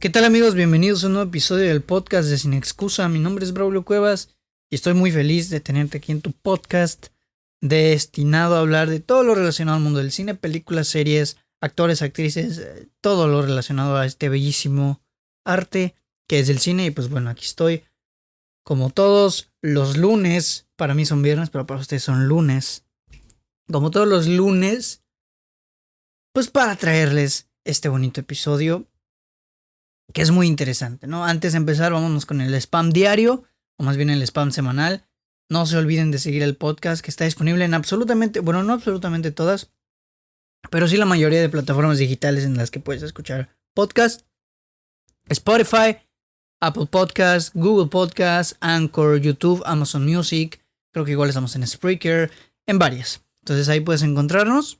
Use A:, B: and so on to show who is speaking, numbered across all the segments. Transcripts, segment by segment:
A: ¿Qué tal amigos? Bienvenidos a un nuevo episodio del podcast de Sin Excusa. Mi nombre es Braulio Cuevas y estoy muy feliz de tenerte aquí en tu podcast destinado a hablar de todo lo relacionado al mundo del cine, películas, series, actores, actrices, todo lo relacionado a este bellísimo arte que es el cine. Y pues bueno, aquí estoy como todos los lunes. Para mí son viernes, pero para ustedes son lunes. Como todos los lunes, pues para traerles este bonito episodio que es muy interesante, ¿no? Antes de empezar, vámonos con el spam diario, o más bien el spam semanal. No se olviden de seguir el podcast, que está disponible en absolutamente, bueno, no absolutamente todas, pero sí la mayoría de plataformas digitales en las que puedes escuchar podcast. Spotify, Apple Podcast, Google Podcast, Anchor, YouTube, Amazon Music. Creo que igual estamos en Spreaker, en varias. Entonces ahí puedes encontrarnos.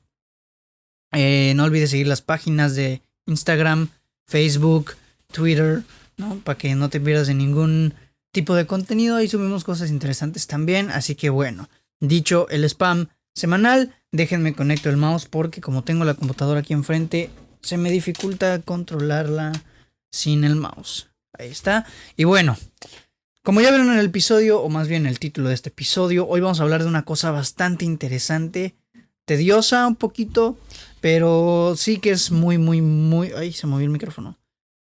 A: No olvides seguir las páginas de Instagram, Facebook, Twitter, ¿no? Para que no te pierdas de ningún tipo de contenido. Ahí subimos cosas interesantes también. Así que bueno, dicho el spam semanal, déjenme conecto el mouse porque como tengo la computadora aquí enfrente, se me dificulta controlarla sin el mouse. Ahí está. Y bueno, como ya vieron en el episodio, o más bien el título de este episodio, hoy vamos a hablar de una cosa bastante interesante, tediosa un poquito, pero sí que es muy... Ay, se movió el micrófono.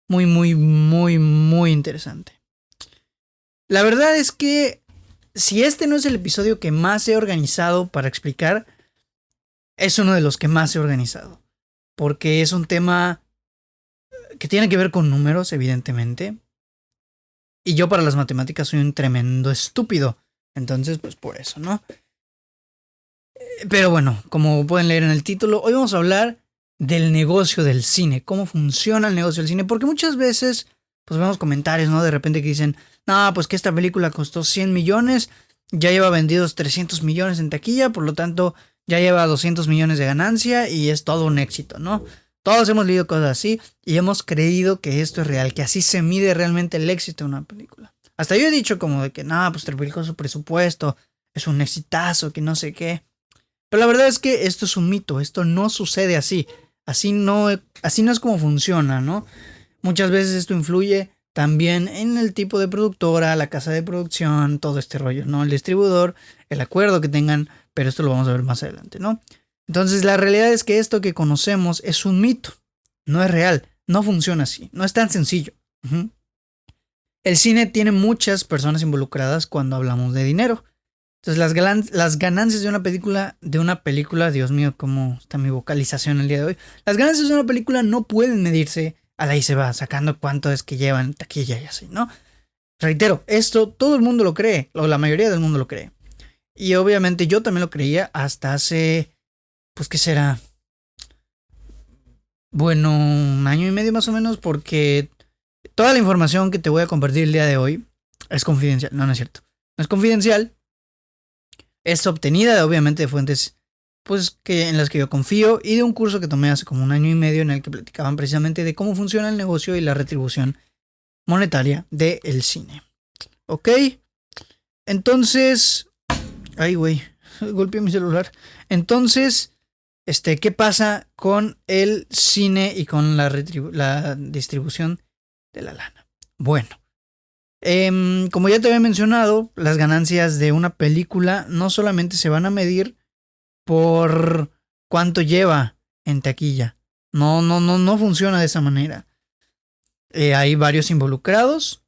A: Muy interesante. La verdad es que si este no es el episodio que más he organizado para explicar, es uno de los que más he organizado. Porque es un tema que tiene que ver con números, evidentemente. Y yo para las matemáticas soy un tremendo estúpido. Entonces, pues por eso, ¿no? Pero bueno, como pueden leer en el título, hoy vamos a hablar del negocio del cine, cómo funciona el negocio del cine, porque muchas veces pues vemos comentarios, ¿no? De repente que dicen, no, pues que esta película costó 100 millones, ya lleva vendidos 300 millones en taquilla, por lo tanto ya lleva 200 millones de ganancia y es todo un éxito, ¿no? Todos hemos leído cosas así y hemos creído que esto es real, que así se mide realmente el éxito de una película. Hasta yo he dicho como de que, no, pues triplicó su presupuesto, es un exitazo, que no sé qué. Pero la verdad es que esto es un mito, esto no sucede así. Así no es como funciona, ¿no? Muchas veces esto influye también en el tipo de productora, la casa de producción, todo este rollo, ¿no? El distribuidor, el acuerdo que tengan, pero esto lo vamos a ver más adelante, ¿no? Entonces la realidad es que esto que conocemos es un mito, no es real, no funciona así, no es tan sencillo. El cine tiene muchas personas involucradas cuando hablamos de dinero. Entonces las ganancias de una película, Dios mío, cómo está mi vocalización el día de hoy. Las ganancias de una película no pueden medirse a la ahí se va, sacando cuánto es que llevan taquilla y así, ¿no? Reitero, esto todo el mundo lo cree, o la mayoría del mundo lo cree. Y obviamente yo también lo creía hasta hace, pues ¿qué será? Bueno, un año y medio más o menos, porque toda la información que te voy a compartir el día de hoy es confidencial. No, no es cierto. No es confidencial. Es obtenida obviamente de fuentes pues que en las que yo confío y de un curso que tomé hace como un año y medio en el que platicaban precisamente de cómo funciona el negocio y la retribución monetaria del cine. ¿Ok? Entonces... Ay, güey. Golpeé mi celular. Entonces, ¿qué pasa con el cine y con la distribución de la lana? Bueno. Como ya te había mencionado, las ganancias de una película no solamente se van a medir por cuánto lleva en taquilla. No funciona de esa manera. Hay varios involucrados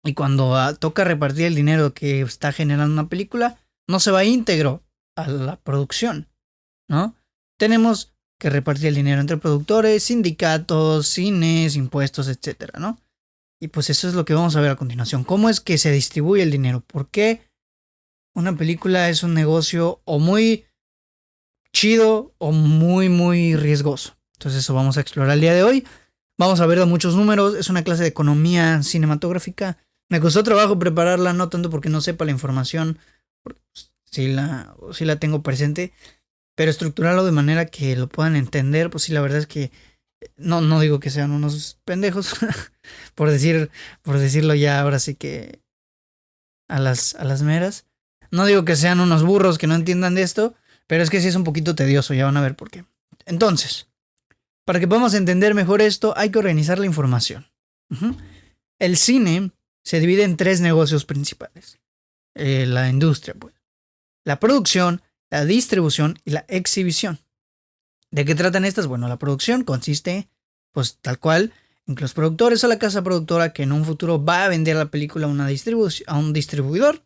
A: y cuando toca repartir el dinero que está generando una película, no se va íntegro a la producción, ¿no? Tenemos que repartir el dinero entre productores, sindicatos, cines, impuestos, etcétera, ¿no? Y pues eso es lo que vamos a ver a continuación. ¿Cómo es que se distribuye el dinero? ¿Por qué una película es un negocio o muy chido o muy riesgoso? Entonces eso vamos a explorar el día de hoy. Vamos a ver muchos números. Es una clase de economía cinematográfica. Me costó trabajo prepararla, no tanto porque no sepa la información, porque sí la tengo presente, pero estructurarlo de manera que lo puedan entender, pues sí, la verdad es que no digo que sean unos pendejos, por decirlo ya ahora sí que a las meras. No digo que sean unos burros que no entiendan de esto, pero es que sí es un poquito tedioso, ya van a ver por qué. Entonces, para que podamos entender mejor esto, hay que organizar la información. Ujú. El cine se divide en 3 negocios principales. La industria, pues. La producción, la distribución y la exhibición. ¿De qué tratan estas? Bueno, la producción consiste, pues tal cual, en que los productores o la casa productora que en un futuro va a vender la película a, a un distribuidor.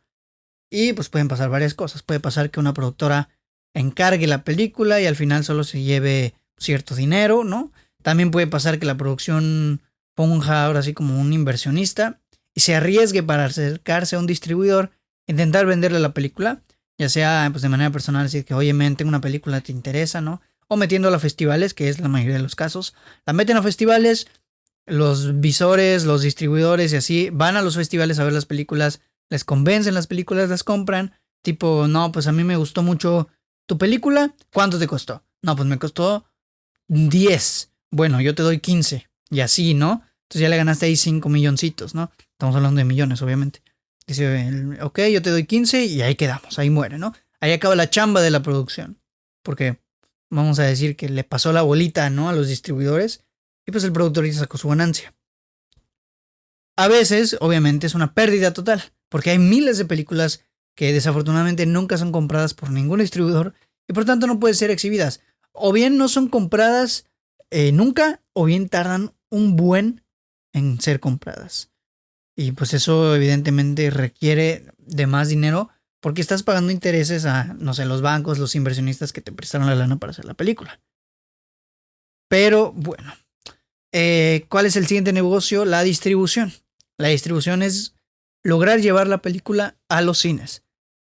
A: Y pues pueden pasar varias cosas. Puede pasar que una productora encargue la película y al final solo se lleve cierto dinero, ¿no? También puede pasar que la producción ponga ahora sí como un inversionista y se arriesgue para acercarse a un distribuidor, intentar venderle la película, ya sea pues de manera personal, decir que oye, men, tengo una película, ¿te interesa, no? O metiéndola a festivales, que es la mayoría de los casos. La meten a festivales, los visores, los distribuidores y así van a los festivales a ver las películas, les convencen las películas, las compran. Tipo, no, pues a mí me gustó mucho tu película. ¿Cuánto te costó? No, pues me costó 10. Bueno, yo te doy 15. Y así, ¿no? Entonces ya le ganaste ahí 5 milloncitos, ¿no? Estamos hablando de millones, obviamente. Dice, ok, yo te doy 15 y ahí quedamos, ahí muere, ¿no? Ahí acaba la chamba de la producción. Porque vamos a decir que le pasó la bolita, ¿no? A los distribuidores y pues el productor ya sacó su ganancia. A veces, obviamente, es una pérdida total, porque hay miles de películas que desafortunadamente nunca son compradas por ningún distribuidor y por tanto no pueden ser exhibidas. O bien no son compradas nunca, o bien tardan un buen en ser compradas. Y pues eso evidentemente requiere de más dinero porque estás pagando intereses a, no sé, los bancos, los inversionistas que te prestaron la lana para hacer la película. Pero bueno, ¿cuál es el siguiente negocio? La distribución. La distribución es lograr llevar la película a los cines,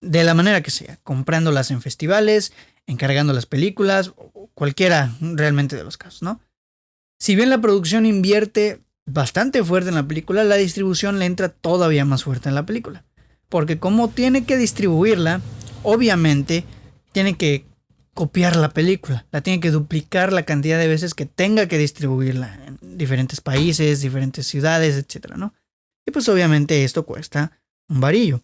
A: de la manera que sea, comprándolas en festivales, encargando las películas, cualquiera realmente de los casos, ¿no? Si bien la producción invierte bastante fuerte en la película, la distribución le entra todavía más fuerte en la película. Porque como tiene que distribuirla, obviamente tiene que copiar la película, la tiene que duplicar la cantidad de veces que tenga que distribuirla en diferentes países, diferentes ciudades, etcétera, ¿no? Y pues obviamente esto cuesta un varillo.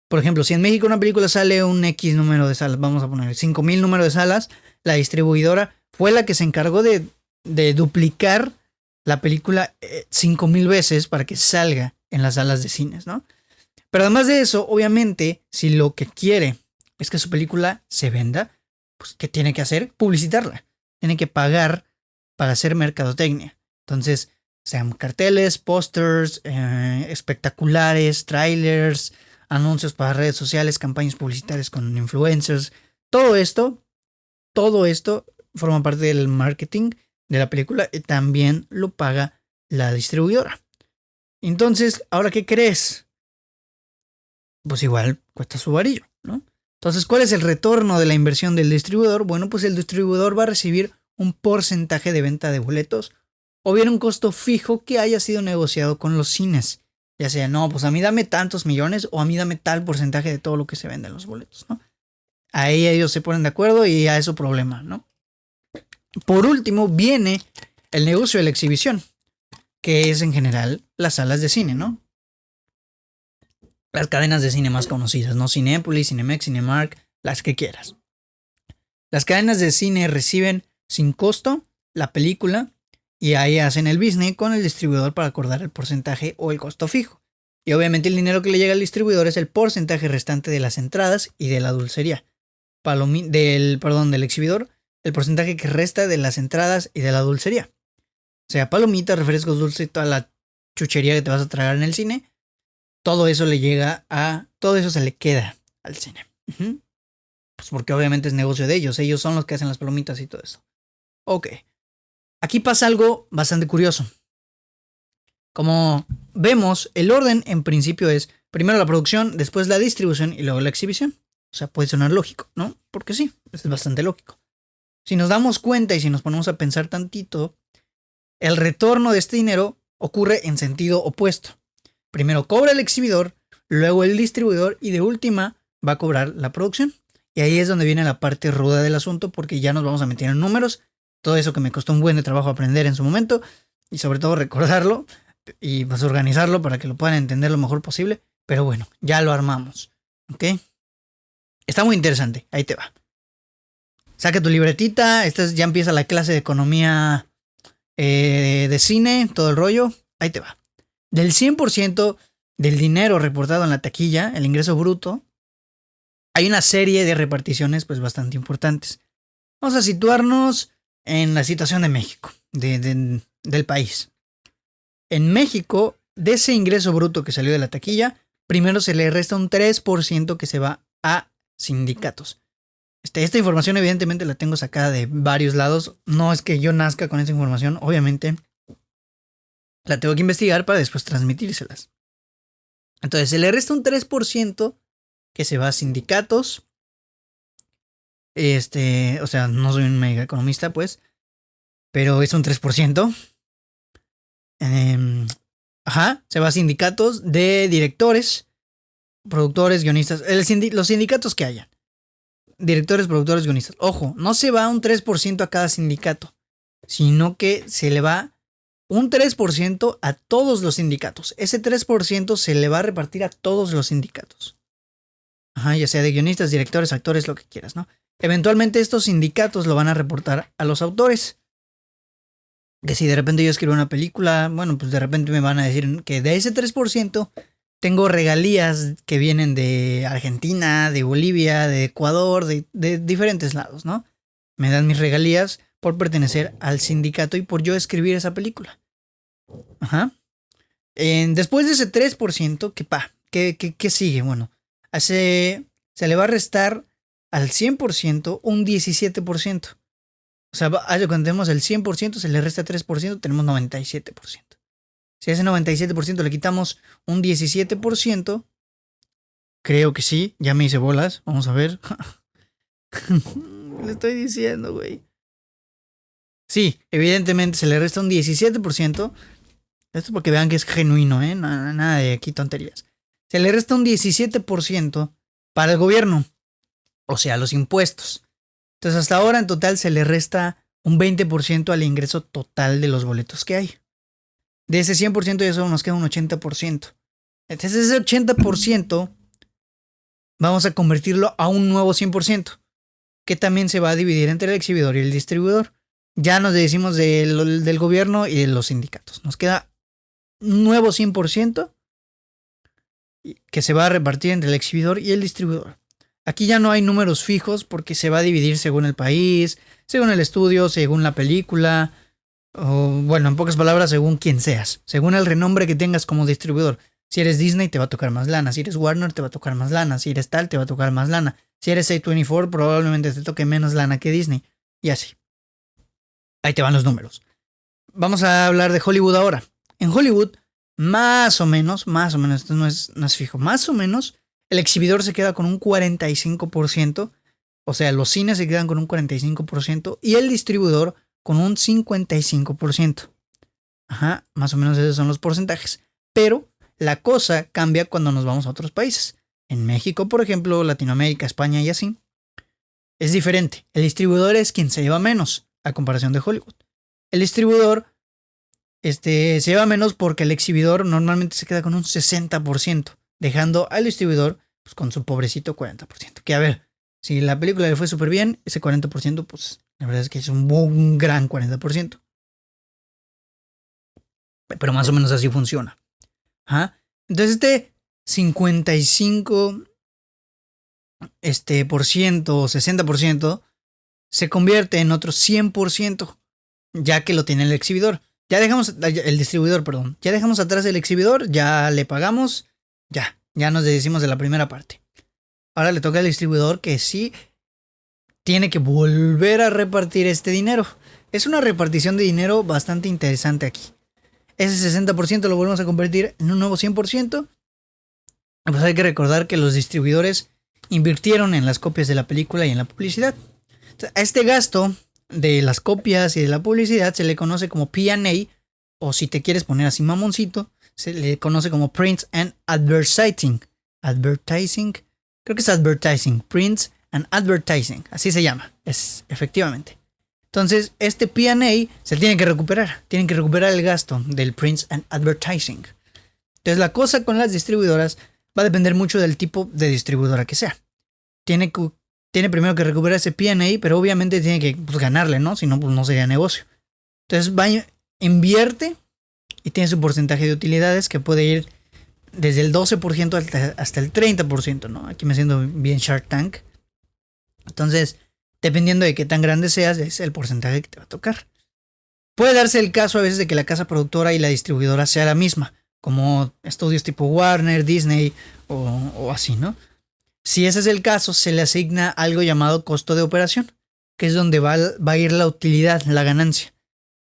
A: Por ejemplo, si en México una película sale un X número de salas, vamos a poner 5,000 número de salas, la distribuidora fue la que se encargó de duplicar la película 5,000 veces para que salga en las salas de cines, ¿no? Pero además de eso, obviamente, si lo que quiere es que su película se venda, pues ¿qué tiene que hacer? Publicitarla. Tiene que pagar para hacer mercadotecnia. Entonces, sean carteles, pósters, espectaculares, trailers, anuncios para redes sociales, campañas publicitarias con influencers. Todo esto forma parte del marketing de la película y también lo paga la distribuidora. Entonces, ¿ahora qué crees? Pues igual cuesta su varillo, ¿no? Entonces, ¿cuál es el retorno de la inversión del distribuidor? Bueno, pues el distribuidor va a recibir un porcentaje de venta de boletos o bien un costo fijo que haya sido negociado con los cines. Ya sea, no, pues a mí dame tantos millones o a mí dame tal porcentaje de todo lo que se vende en los boletos, ¿no? Ahí ellos se ponen de acuerdo y ya es su problema, ¿no? Por último, viene el negocio de la exhibición, que es en general las salas de cine, ¿no? Las cadenas de cine más conocidas, ¿no? Cinépolis, Cinemex, Cinemark, las que quieras. Las cadenas de cine reciben sin costo la película y ahí hacen el business con el distribuidor para acordar el porcentaje o el costo fijo. Y obviamente el dinero que le llega al distribuidor es el porcentaje restante de las entradas y de la dulcería. Del exhibidor, el porcentaje que resta de las entradas y de la dulcería. O sea, palomitas, refrescos, dulces y toda la chuchería que te vas a tragar en el cine. Todo eso todo eso se le queda al cine. Pues porque obviamente es negocio de ellos. Ellos son los que hacen las palomitas y todo eso. Ok. Aquí pasa algo bastante curioso. Como vemos, el orden en principio es primero la producción, después la distribución y luego la exhibición. O sea, puede sonar lógico, ¿no? Porque sí, es bastante lógico. Si nos damos cuenta y si nos ponemos a pensar tantito, el retorno de este dinero ocurre en sentido opuesto. Primero cobra el exhibidor, luego el distribuidor y de última va a cobrar la producción. Y ahí es donde viene la parte ruda del asunto porque ya nos vamos a meter en números. Todo eso que me costó un buen de trabajo aprender en su momento y sobre todo recordarlo y pues organizarlo para que lo puedan entender lo mejor posible. Pero bueno, ya lo armamos. ¿Ok? Está muy interesante. Ahí te va. Saca tu libretita. Ya empieza la clase de economía de cine, todo el rollo. Ahí te va. Del 100% del dinero reportado en la taquilla, el ingreso bruto, hay una serie de reparticiones pues bastante importantes. Vamos a situarnos en la situación de México, del país. En México, de ese ingreso bruto que salió de la taquilla, primero se le resta un 3% que se va a sindicatos. Esta información evidentemente la tengo sacada de varios lados. No es que yo nazca con esa información, obviamente la tengo que investigar para después transmitírselas. Entonces se le resta un 3% que se va a sindicatos. O sea, no soy un mega economista, pues, pero es un 3%. Se va a sindicatos de directores, productores, guionistas. Los sindicatos que hayan. Directores, productores, guionistas. Ojo, no se va un 3% a cada sindicato, sino que se le va un 3% a todos los sindicatos. Ese 3% se le va a repartir a todos los sindicatos. Ya sea de guionistas, directores, actores, lo que quieras, ¿no? Eventualmente estos sindicatos lo van a reportar a los autores. Que si de repente yo escribo una película, bueno, pues de repente me van a decir que de ese 3% tengo regalías que vienen de Argentina, de Bolivia, de Ecuador, de diferentes lados, ¿no? Me dan mis regalías por pertenecer al sindicato y por yo escribir esa película. Después de ese 3%, ¿qué sigue? Bueno, se le va a restar al 100% un 17%. O sea, cuando tenemos el 100%, se le resta 3%, tenemos 97%. Si a ese 97% le quitamos un 17%, creo que sí, ya me hice bolas, vamos a ver. Le estoy diciendo, güey. Sí, evidentemente se le resta un 17%. Esto porque vean que es genuino, ¿eh? Nada de aquí tonterías. Se le resta un 17% para el gobierno, o sea, los impuestos. Entonces hasta ahora en total se le resta un 20% al ingreso total de los boletos que hay. De ese 100% ya solo nos queda un 80%. Entonces ese 80% vamos a convertirlo a un nuevo 100%, que también se va a dividir entre el exhibidor y el distribuidor. Ya nos decimos del gobierno y de los sindicatos. Nos queda un nuevo 100% que se va a repartir entre el exhibidor y el distribuidor. Aquí ya no hay números fijos porque se va a dividir según el país, según el estudio, según la película, o bueno, en pocas palabras, según quién seas, según el renombre que tengas como distribuidor. Si eres Disney te va a tocar más lana, si eres Warner te va a tocar más lana, si eres tal te va a tocar más lana, si eres A24 probablemente te toque menos lana que Disney, y así. Ahí te van los números. Vamos a hablar de Hollywood ahora. En Hollywood, más o menos, esto no es fijo, más o menos, el exhibidor se queda con un 45%, o sea, los cines se quedan con un 45% y el distribuidor con un 55%. Más o menos esos son los porcentajes. Pero la cosa cambia cuando nos vamos a otros países. En México, por ejemplo, Latinoamérica, España y así, es diferente. El distribuidor es quien se lleva menos a comparación de Hollywood. El distribuidor se lleva menos porque el exhibidor normalmente se queda con un 60%, dejando al distribuidor pues, con su pobrecito 40%. Que a ver, si la película le fue súper bien, ese 40%, pues la verdad es que es un gran 40%. Pero más o menos así funciona. Entonces este 55% o 60% se convierte en otro 100%, ya que lo tiene el exhibidor. Ya dejamos el distribuidor, perdón. Ya dejamos atrás el exhibidor, ya le pagamos, ya nos deshicimos de la primera parte. Ahora le toca al distribuidor que sí tiene que volver a repartir este dinero. Es una repartición de dinero bastante interesante aquí. Ese 60% lo volvemos a convertir en un nuevo 100%. Pues hay que recordar que los distribuidores invirtieron en las copias de la película y en la publicidad. Entonces, a este gasto de las copias y de la publicidad se le conoce como P&A, o si te quieres poner así mamoncito, se le conoce como Print and Advertising. Creo que es Advertising. Print and Advertising. Así se llama. Es efectivamente. Entonces, este P&A se tiene que recuperar. Tienen que recuperar el gasto del Print and Advertising. Entonces, la cosa con las distribuidoras va a depender mucho del tipo de distribuidora que sea. Tiene primero que recuperar ese P&A, pero obviamente tiene que ganarle, ¿no? Si no, pues no sería negocio. Entonces invierte y tiene su porcentaje de utilidades que puede ir desde el 12% hasta el 30%, ¿no? Aquí me siento bien Shark Tank. Entonces, dependiendo de qué tan grande seas, es el porcentaje que te va a tocar. Puede darse el caso a veces de que la casa productora y la distribuidora sea la misma, como estudios tipo Warner, Disney o así, ¿no? Si ese es el caso, se le asigna algo llamado costo de operación, que es donde va a ir la utilidad, la ganancia.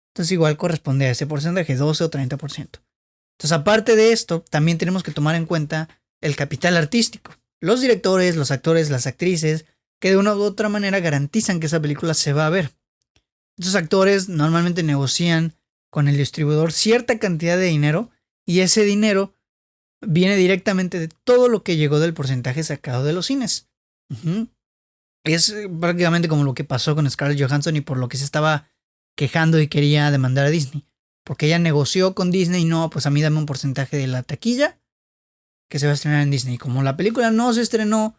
A: Entonces igual corresponde a ese porcentaje, 12 o 30%. Entonces aparte de esto, también tenemos que tomar en cuenta el capital artístico. Los directores, los actores, las actrices, que de una u otra manera garantizan que esa película se va a ver. Estos actores normalmente negocian con el distribuidor cierta cantidad de dinero y ese dinero viene directamente de todo lo que llegó del porcentaje sacado de los cines. Es prácticamente como lo que pasó con Scarlett Johansson y por lo que se estaba quejando y quería demandar a Disney. Porque ella negoció con Disney y no, pues a mí dame un porcentaje de la taquilla que se va a estrenar en Disney. Como la película no se estrenó,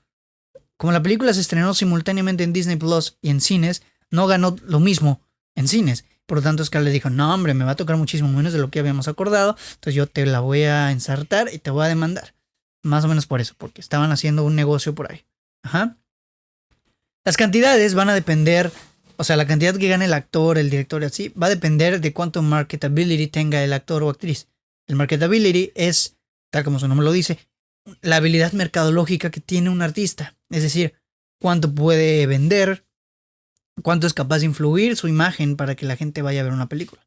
A: como la película se estrenó simultáneamente en Disney Plus y en cines, no ganó lo mismo en cines. Por lo tanto, Scarlett dijo, no hombre, me va a tocar muchísimo menos de lo que habíamos acordado, entonces yo te la voy a ensartar y te voy a demandar. Más o menos por eso, porque estaban haciendo un negocio por ahí. Ajá. Las cantidades van a depender, o sea, la cantidad que gane el actor, el director y así, va a depender de cuánto marketability tenga el actor o actriz. El marketability es, tal como su nombre lo dice, la habilidad mercadológica que tiene un artista. Es decir, cuánto puede vender, cuánto es capaz de influir su imagen para que la gente vaya a ver una película.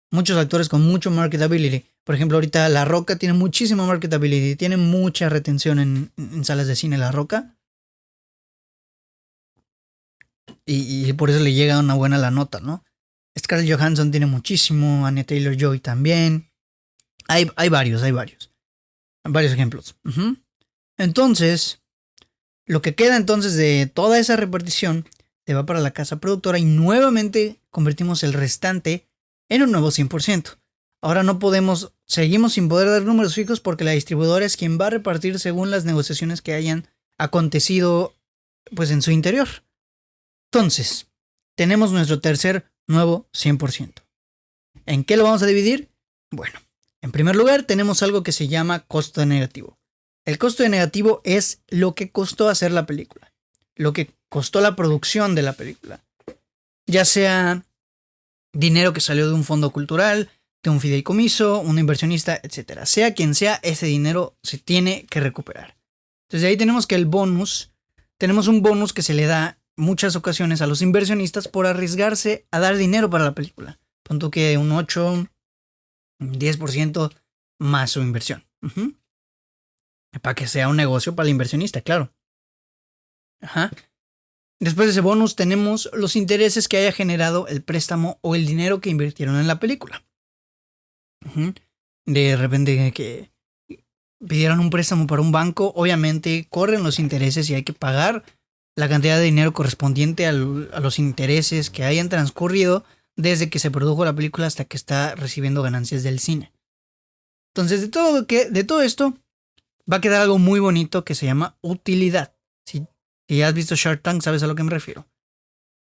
A: Muchos actores con mucho marketability. Por ejemplo, ahorita La Roca tiene muchísimo marketability, tiene mucha retención en salas de cine La Roca. Y por eso le llega una buena la nota, ¿no? Scarlett Johansson tiene muchísimo, Anya Taylor-Joy también. Hay varios ejemplos. Entonces, lo que queda entonces de toda esa repartición se va para la casa productora y nuevamente convertimos el restante en un nuevo 100%. Ahora seguimos sin poder dar números fijos porque la distribuidora es quien va a repartir según las negociaciones que hayan acontecido pues en su interior. Entonces, tenemos nuestro tercer nuevo 100%. ¿En qué lo vamos a dividir? Bueno, en primer lugar tenemos algo que se llama costo de negativo. El costo de negativo es lo que costó hacer la película, lo que costó la producción de la película. Ya sea dinero que salió de un fondo cultural, de un fideicomiso, un inversionista, etc. Sea quien sea, ese dinero se tiene que recuperar. Entonces de ahí tenemos que tenemos un bonus que se le da muchas ocasiones a los inversionistas por arriesgarse a dar dinero para la película. Punto que un 8, un 10% más su inversión. Para que sea un negocio para el inversionista, claro. Ajá. Después de ese bonus tenemos los intereses que haya generado el préstamo o el dinero que invirtieron en la película. De repente que pidieron un préstamo para un banco, obviamente corren los intereses y hay que pagar la cantidad de dinero correspondiente a los intereses que hayan transcurrido desde que se produjo la película hasta que está recibiendo ganancias del cine. Entonces, de todo esto va a quedar algo muy bonito que se llama utilidad. Si ya has visto Shark Tank, sabes a lo que me refiero.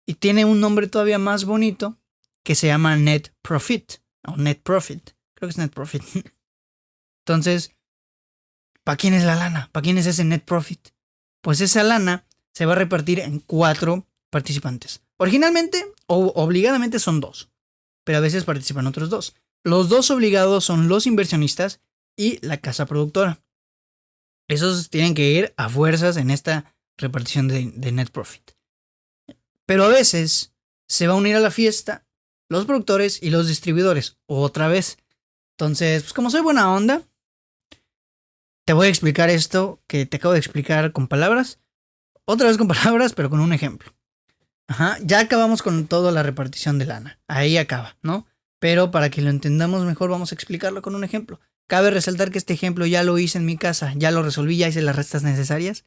A: Y tiene un nombre todavía más bonito que se llama Net Profit. O Net Profit. Creo que es Net Profit. Entonces, ¿para quién es la lana? ¿Para quién es ese Net Profit? Pues esa lana se va a repartir en 4 participantes. Originalmente o obligadamente son 2, pero a veces participan otros 2. Los 2 obligados son los inversionistas y la casa productora. Esos tienen que ir a fuerzas en esta repartición de net profit. Pero a veces se va a unir a la fiesta los productores y los distribuidores otra vez. Entonces, pues como soy buena onda, te voy a explicar esto que te acabo de explicar con palabras. Otra vez con palabras, pero con un ejemplo. Ajá, ya acabamos con toda la repartición de lana. Ahí acaba, ¿no? Pero para que lo entendamos mejor, vamos a explicarlo con un ejemplo. Cabe resaltar que este ejemplo ya lo hice en mi casa, ya lo resolví, ya hice las restas necesarias.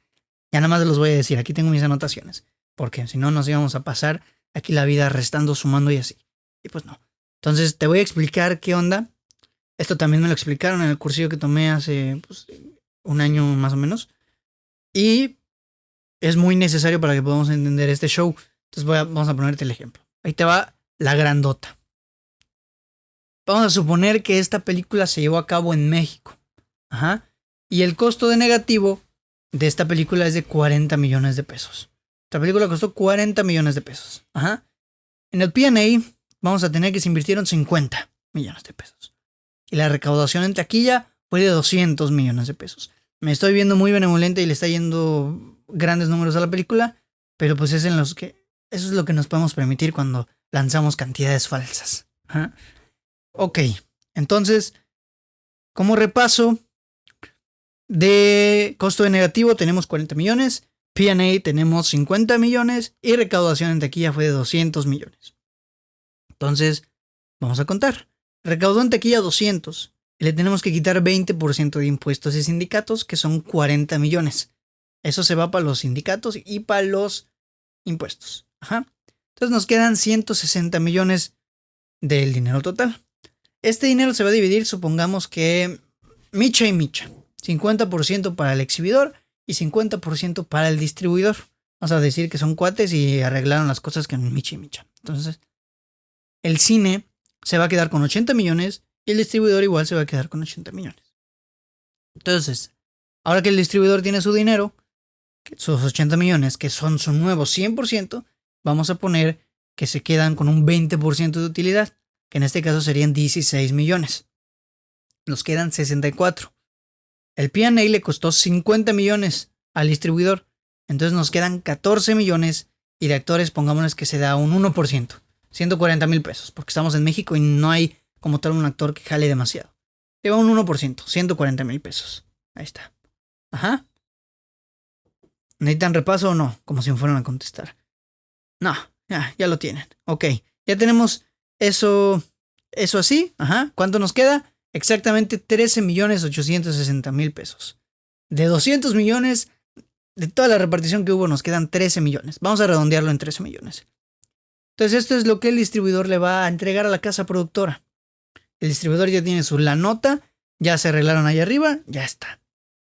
A: Ya nada más los voy a decir, aquí tengo mis anotaciones. Porque si no nos íbamos a pasar aquí la vida restando, sumando y así. Y pues no. Entonces te voy a explicar qué onda. Esto también me lo explicaron en el cursillo que tomé hace un año más o menos. Y es muy necesario para que podamos entender este show. Entonces vamos a ponerte el ejemplo. Ahí te va la grandota. Vamos a suponer que esta película se llevó a cabo en México. Ajá. Y el costo de negativo de esta película es de 40 millones de pesos. Esta película costó 40 millones de pesos. Ajá. En el P&A vamos a tener que se invirtieron 50 millones de pesos. Y la recaudación en taquilla fue de 200 millones de pesos. Me estoy viendo muy benevolente y le está yendo grandes números a la película, pero pues es en los que eso es lo que nos podemos permitir cuando lanzamos cantidades falsas. Ajá. Ok, entonces, como repaso, de costo de negativo tenemos 40 millones, P&A tenemos 50 millones y recaudación en taquilla fue de 200 millones. Entonces, vamos a contar. Recaudó en taquilla 200 y le tenemos que quitar 20% de impuestos y sindicatos, que son 40 millones. Eso se va para los sindicatos y para los impuestos. Ajá. Entonces nos quedan 160 millones del dinero total. Este dinero se va a dividir, supongamos que micha y micha. 50% para el exhibidor y 50% para el distribuidor. Vamos a decir que son cuates y arreglaron las cosas con micha y micha. Entonces, el cine se va a quedar con 80 millones y el distribuidor igual se va a quedar con 80 millones. Entonces, ahora que el distribuidor tiene su dinero, sus 80 millones, que son su nuevo 100%, vamos a poner que se quedan con un 20% de utilidad, que en este caso serían 16 millones. Nos quedan 64. El P&A le costó 50 millones al distribuidor, entonces nos quedan 14 millones y de actores pongámonos que se da un 1%, 140 mil pesos, porque estamos en México y no hay como tal un actor que jale demasiado. Lleva un 1%, 140 mil pesos. Ahí está. Ajá. ¿Necesitan repaso o no? Como si me fueran a contestar. No, ya lo tienen. Ok, ya tenemos eso así. Ajá. ¿Cuánto nos queda? Exactamente 13.860.000 pesos. De 200 millones, de toda la repartición que hubo, nos quedan 13 millones. Vamos a redondearlo en 13 millones. Entonces esto es lo que el distribuidor le va a entregar a la casa productora. El distribuidor ya tiene la nota, ya se arreglaron ahí arriba, ya está.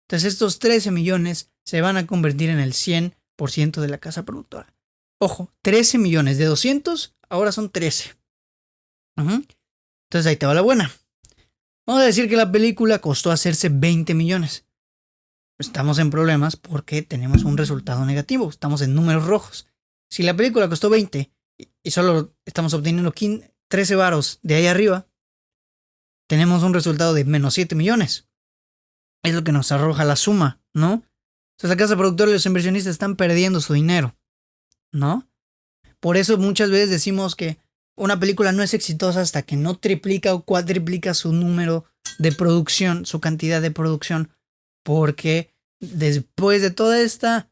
A: Entonces estos 13 millones se van a convertir en el 100% de la casa productora. Ojo, 13 millones de 200, ahora son 13. Entonces ahí te va la buena. Vamos a decir que la película costó hacerse 20 millones. Estamos en problemas porque tenemos un resultado negativo, estamos en números rojos. Si la película costó 20 y solo estamos obteniendo 13 varos de ahí arriba, tenemos un resultado de menos 7 millones. Es lo que nos arroja la suma, ¿no? Entonces la casa productora y los inversionistas están perdiendo su dinero, ¿no? Por eso muchas veces decimos que una película no es exitosa hasta que no triplica o cuadriplica su número de producción, su cantidad de producción, porque después de toda esta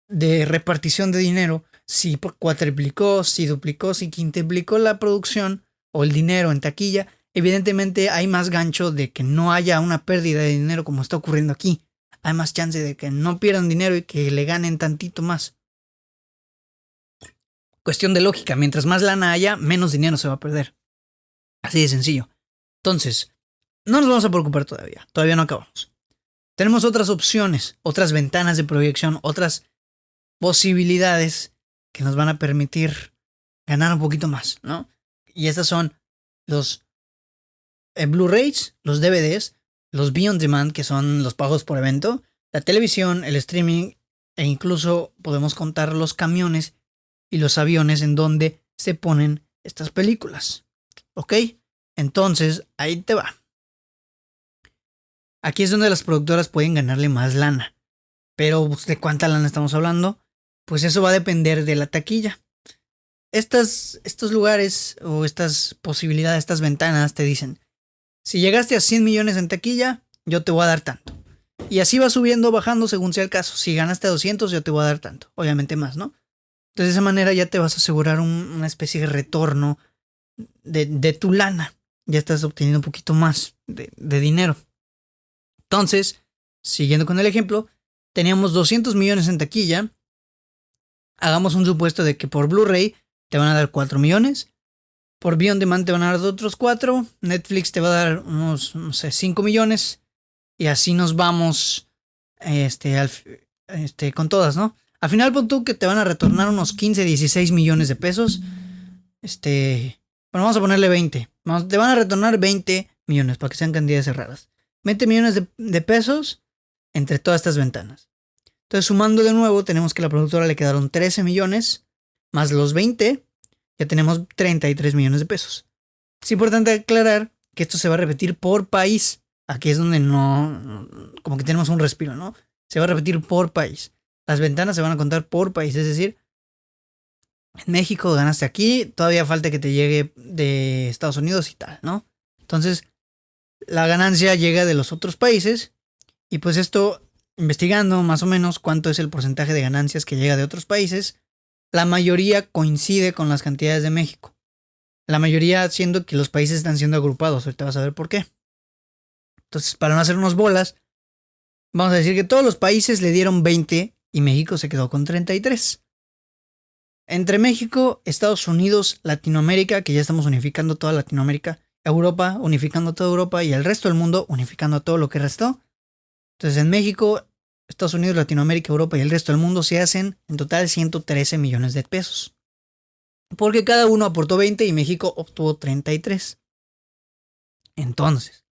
A: de repartición de dinero, si cuatriplicó, si duplicó, si quintuplicó la producción o el dinero en taquilla, evidentemente hay más gancho de que no haya una pérdida de dinero como está ocurriendo aquí. Hay más chance de que no pierdan dinero y que le ganen tantito más. Cuestión de lógica, mientras más lana haya, menos dinero se va a perder. Así de sencillo. Entonces, no nos vamos a preocupar todavía no acabamos. Tenemos otras opciones, otras ventanas de proyección, otras posibilidades que nos van a permitir ganar un poquito más, ¿no? Y estas son los Blu-rays, los DVDs, los Be On Demand, que son los pagos por evento, la televisión, el streaming e incluso podemos contar los camiones y los aviones en donde se ponen estas películas. ¿Ok? Entonces, ahí te va. Aquí es donde las productoras pueden ganarle más lana. Pero, ¿de cuánta lana estamos hablando? Pues eso va a depender de la taquilla. Estos lugares o estas posibilidades, estas ventanas te dicen, si llegaste a 100 millones en taquilla, yo te voy a dar tanto. Y así va subiendo o bajando según sea el caso. Si ganaste a 200, yo te voy a dar tanto. Obviamente más, ¿no? Entonces de esa manera ya te vas a asegurar una especie de retorno de tu lana. Ya estás obteniendo un poquito más de dinero. Entonces, siguiendo con el ejemplo, teníamos 200 millones en taquilla. Hagamos un supuesto de que por Blu-ray te van a dar 4 millones. Por Be On Demand te van a dar otros 4. Netflix te va a dar unos, 5 millones. Y así nos vamos con todas, ¿no? Al final pon tú que te van a retornar unos 15, 16 millones de pesos. Bueno, vamos a ponerle 20. te van a retornar 20 millones para que sean cantidades cerradas. 20 millones de pesos entre todas estas ventanas. Entonces, sumando de nuevo, tenemos que a la productora le quedaron 13 millones más los 20, ya tenemos 33 millones de pesos. Es importante aclarar que esto se va a repetir por país. Aquí es donde no, como que tenemos un respiro, ¿no? Se va a repetir por país. Las ventanas se van a contar por país, es decir, en México ganaste aquí, todavía falta que te llegue de Estados Unidos y tal, ¿no? Entonces, la ganancia llega de los otros países y pues esto, investigando más o menos cuánto es el porcentaje de ganancias que llega de otros países, la mayoría coincide con las cantidades de México. La mayoría siendo que los países están siendo agrupados, ahorita vas a ver por qué. Entonces, para no hacernos bolas, vamos a decir que todos los países le dieron 20 y México se quedó con 33. Entre México, Estados Unidos, Latinoamérica, que ya estamos unificando toda Latinoamérica, Europa, unificando toda Europa y el resto del mundo, unificando todo lo que restó. Entonces en México, Estados Unidos, Latinoamérica, Europa y el resto del mundo se hacen en total 113 millones de pesos. Porque cada uno aportó 20 y México obtuvo 33. Entonces,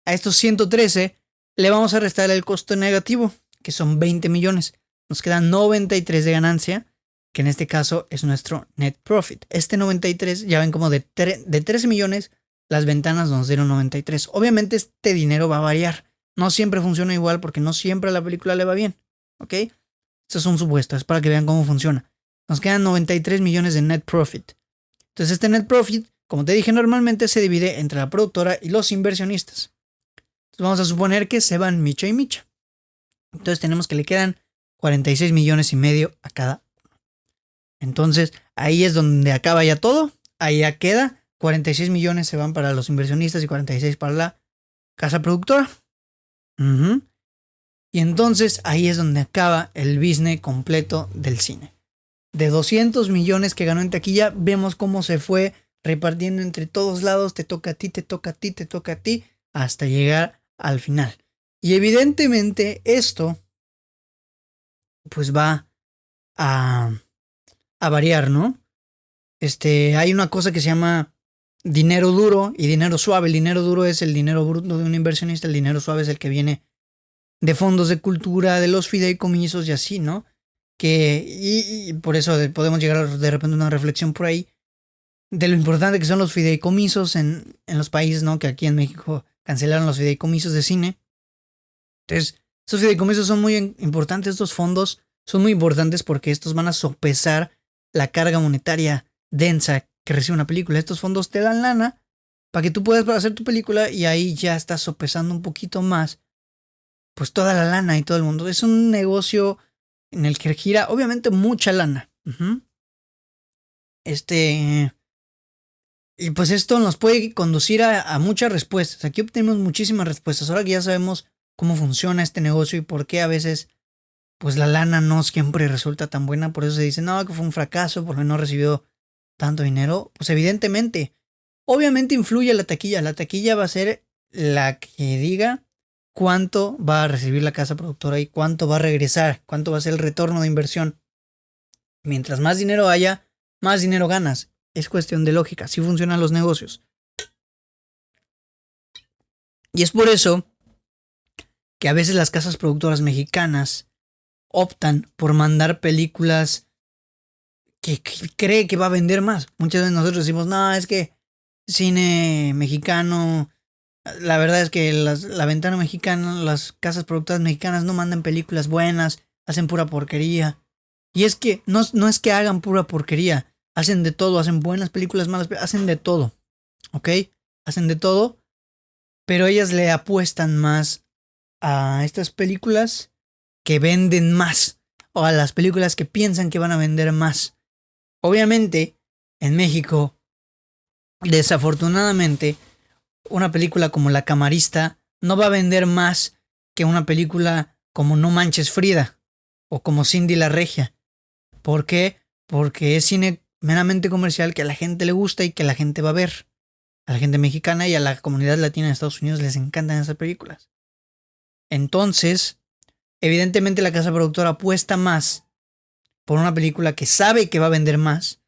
A: a estos 113 le vamos a restar el costo negativo, que son 20 millones. Nos quedan 93 de ganancia, que en este caso es nuestro net profit. Este 93, ya ven como de 13 millones, las ventanas nos dieron 93. Obviamente este dinero va a variar. No siempre funciona igual porque no siempre a la película le va bien. ¿Ok? Esto es un supuesto, es para que vean cómo funciona. Nos quedan 93 millones de net profit. Entonces este net profit, como te dije, normalmente se divide entre la productora y los inversionistas. Entonces vamos a suponer que se van micha y micha. Entonces tenemos que le quedan 46 millones y medio a cada uno. Entonces ahí es donde acaba ya todo. Ahí ya queda. 46 millones se van para los inversionistas y 46 para la casa productora. Y entonces ahí es donde acaba el business completo del cine. De 200 millones que ganó en taquilla, vemos cómo se fue repartiendo entre todos lados. Te toca a ti, te toca a ti, te toca a ti, hasta llegar al final. Y evidentemente esto pues va a variar, ¿no? Hay una cosa que se llama dinero duro y dinero suave. El dinero duro es el dinero bruto de un inversionista. El dinero suave es el que viene de fondos de cultura, de los fideicomisos y así, ¿no? Y por eso podemos llegar de repente a una reflexión por ahí de lo importante que son los fideicomisos en los países, ¿no? Que aquí en México cancelaron los fideicomisos de cine. Entonces, estos fideicomisos son muy importantes. Estos fondos son muy importantes porque estos van a sopesar la carga monetaria densa que recibe una película. Estos fondos te dan lana para que tú puedas hacer tu película y ahí ya estás sopesando un poquito más pues toda la lana y todo el mundo. Es un negocio en el que gira obviamente mucha lana. Y pues esto nos puede conducir a muchas respuestas. Aquí obtenemos muchísimas respuestas. Ahora que ya sabemos cómo funciona este negocio y por qué a veces pues la lana no siempre resulta tan buena. Por eso se dice, no, que fue un fracaso porque no recibió tanto dinero. Pues evidentemente, obviamente influye la taquilla. La taquilla va a ser la que diga cuánto va a recibir la casa productora y cuánto va a regresar, cuánto va a ser el retorno de inversión. Mientras más dinero haya, más dinero ganas. Es cuestión de lógica, así funcionan los negocios. Y es por eso que a veces las casas productoras mexicanas optan por mandar películas que cree que va a vender más. Muchas veces nosotros decimos, no, es que cine mexicano, la verdad es que la ventana mexicana, las casas productoras mexicanas no mandan películas buenas, hacen pura porquería. Y es que no es que hagan pura porquería, hacen de todo, hacen buenas películas, malas, hacen de todo, ¿ok? Hacen de todo, pero ellas le apuestan más a estas películas que venden más o a las películas que piensan que van a vender más. Obviamente, en México, desafortunadamente, una película como La Camarista no va a vender más que una película como No Manches Frida o como Cindy la Regia. ¿Por qué? Porque es cine meramente comercial que a la gente le gusta y que la gente va a ver. A la gente mexicana y a la comunidad latina de Estados Unidos les encantan esas películas. Entonces, evidentemente la casa productora apuesta más por una película que sabe que va a vender más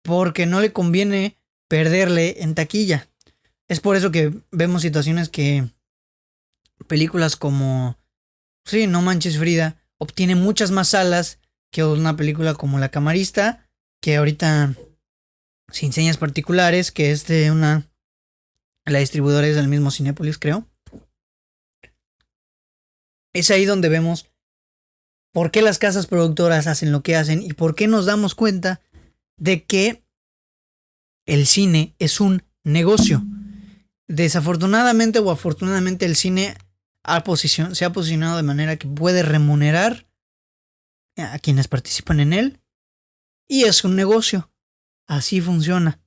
A: porque no le conviene perderle en taquilla. Es por eso que vemos situaciones que películas como, sí, No Manches Frida, obtiene muchas más salas que una película como La Camarista, que ahorita, sin señas particulares, que es de la distribuidora es del mismo Cinépolis, creo. Es ahí donde vemos por qué las casas productoras hacen lo que hacen y por qué nos damos cuenta de que el cine es un negocio. Desafortunadamente o afortunadamente el cine se ha posicionado de manera que puede remunerar a quienes participan en él y es un negocio. Así funciona.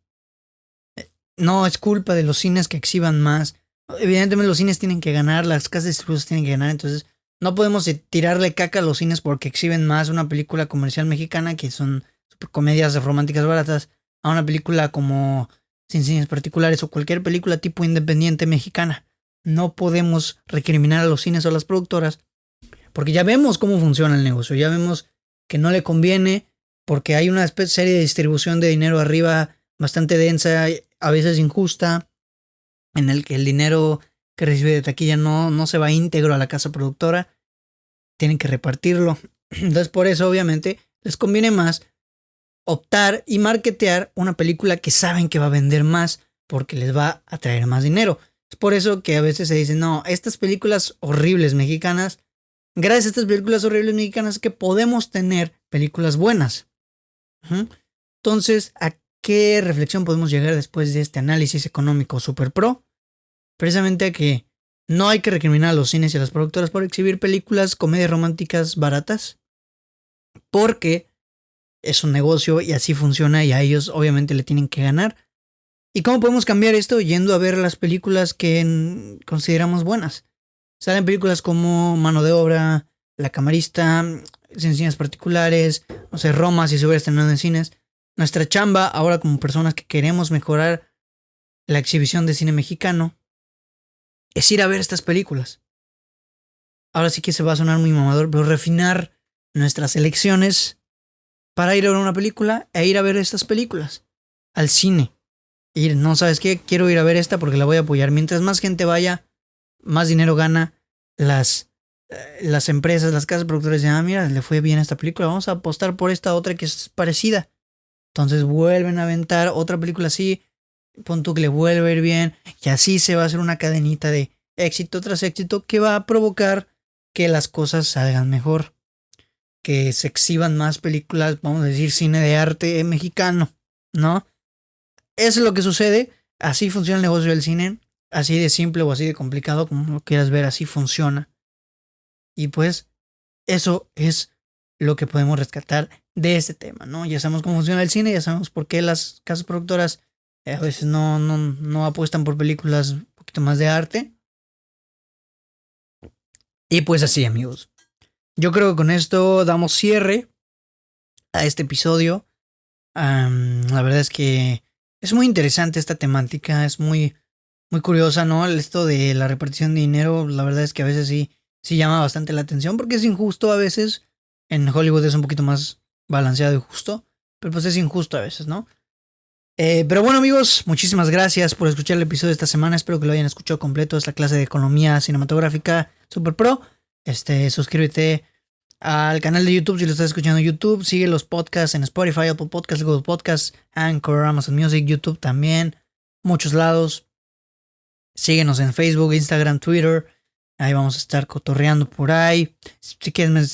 A: No es culpa de los cines que exhiban más. Evidentemente los cines tienen que ganar, las casas de distribución tienen que ganar, entonces no podemos tirarle caca a los cines porque exhiben más una película comercial mexicana que son comedias románticas baratas a una película como Sin Señas Particulares o cualquier película tipo independiente mexicana. No podemos recriminar a los cines o a las productoras porque ya vemos cómo funciona el negocio, ya vemos que no le conviene porque hay una serie de distribución de dinero arriba bastante densa, a veces injusta, en el que el dinero que recibe de taquilla no se va íntegro a la casa productora, tienen que repartirlo. Entonces por eso obviamente les conviene más optar y marketear una película que saben que va a vender más porque les va a traer más dinero. Es por eso que a veces se dice, no, estas películas horribles mexicanas, gracias a estas películas horribles mexicanas que podemos tener películas buenas. Entonces, ¿a qué reflexión podemos llegar después de este análisis económico super pro? Precisamente a que no hay que recriminar a los cines y a las productoras por exhibir películas, comedias románticas baratas, porque es un negocio y así funciona y a ellos obviamente le tienen que ganar. ¿Y cómo podemos cambiar esto? Yendo a ver las películas que consideramos buenas. Salen películas como Mano de Obra, La Camarista, Sin Señas Particulares, no sé, Roma si se hubiera estrenado en cines. Nuestra chamba ahora como personas que queremos mejorar la exhibición de cine mexicano es ir a ver estas películas. Ahora sí que se va a sonar muy mamador, pero refinar nuestras elecciones para ir a ver una película e ir a ver estas películas al cine. Ir, no, ¿sabes qué? Quiero ir a ver esta porque la voy a apoyar. Mientras más gente vaya, más dinero gana. Las empresas, las casas productoras dicen, mira, le fue bien a esta película, vamos a apostar por esta otra que es parecida. Entonces vuelven a aventar otra película así, pon tú que le vuelve a ir bien, y así se va a hacer una cadenita de éxito tras éxito que va a provocar que las cosas salgan mejor, que se exhiban más películas, vamos a decir cine de arte mexicano, ¿no? Eso es lo que sucede, así funciona el negocio del cine, así de simple o así de complicado, como lo quieras ver, así funciona. Y pues eso es lo que podemos rescatar de este tema, ¿no? Ya sabemos cómo funciona el cine, ya sabemos por qué las casas productoras a veces no apuestan por películas un poquito más de arte. Y pues así, amigos. Yo creo que con esto damos cierre a este episodio. La verdad es que es muy interesante esta temática, es muy, muy curiosa, ¿no? Esto de la repartición de dinero, la verdad es que a veces sí llama bastante la atención porque es injusto a veces. En Hollywood es un poquito más balanceado y justo, pero pues es injusto a veces, ¿no? Pero bueno, amigos, muchísimas gracias por escuchar el episodio de esta semana. Espero que lo hayan escuchado completo. Esta clase de economía cinematográfica super pro. Suscríbete al canal de YouTube si lo estás escuchando en YouTube. Sigue los podcasts en Spotify, Apple Podcasts, Google Podcasts, Anchor, Amazon Music, YouTube también. Muchos lados. Síguenos en Facebook, Instagram, Twitter. Ahí vamos a estar cotorreando por ahí. Si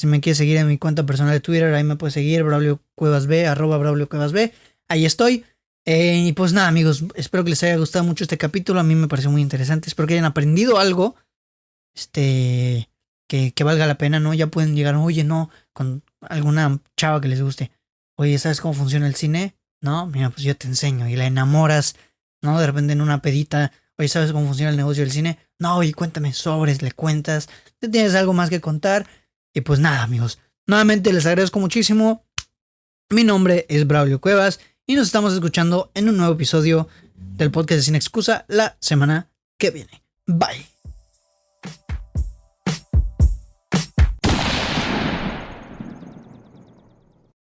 A: me quieres seguir en mi cuenta personal de Twitter, ahí me puedes seguir, @BraulioCuevasB. Ahí estoy. Y pues nada, amigos, espero que les haya gustado mucho este capítulo. A mí me pareció muy interesante. Espero que hayan aprendido algo. Que valga la pena, ¿no? Ya pueden llegar, oye, no, con alguna chava que les guste. Oye, ¿sabes cómo funciona el cine? No, mira, pues yo te enseño. Y la enamoras, ¿no? De repente en una pedita. Oye, ¿sabes cómo funciona el negocio del cine? No, oye, cuéntame sobres, le cuentas. ¿Te tienes algo más que contar? Y pues nada, amigos. Nuevamente les agradezco muchísimo. Mi nombre es Braulio Cuevas y nos estamos escuchando en un nuevo episodio del podcast de Sin Excusa la semana que viene. Bye.